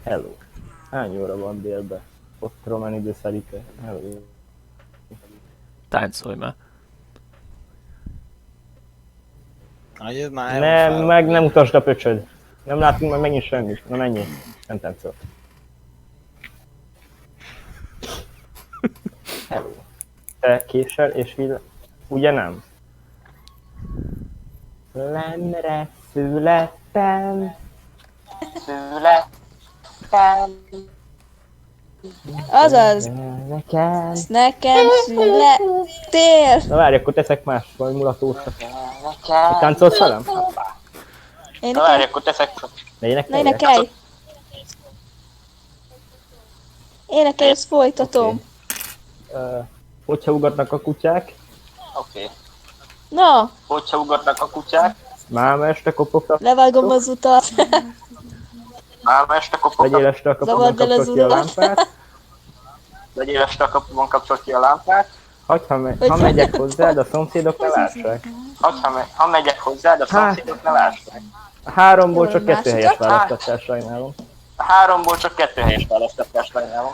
Hello. Hány óra van délbe? Ott Romanidő Szalike. Hello. Táncolj már. Ez már Nem, meg nem utasd a pöcsöd. Nem látunk meg megint semmit. Na menjél. Nem táncol. Hello. Te késsel és villám. Ugye nem? Lemre születtem. Azaz, Nekem. nekem születtél. Na várj, akkor teszek más, vagy mulatósat. Táncolsz velem? Énekelj, akkor teszek. Ne ne énekelj? énekelj. Énekelj, ezt folytatom. Hogyha ugatnak a kutyák, Oké. Na, Hogyha ugatnak a kutyák, máma este kopogtat, levágom az utat. máma este kopognak, legyél este a kapuban, Zavard el az kapcsol ki a urat. lámpát. legyél este a kapuban, kapcsol ki a lámpát. Ha megyek hozzád, a szomszédok ne lássák. Ha megyek hozzád, a szomszédok ne lássák. A háromból csak Jó, 2 másikat? helyes választottál, sajnálom. A háromból csak 2 helyes választás, sajnálom.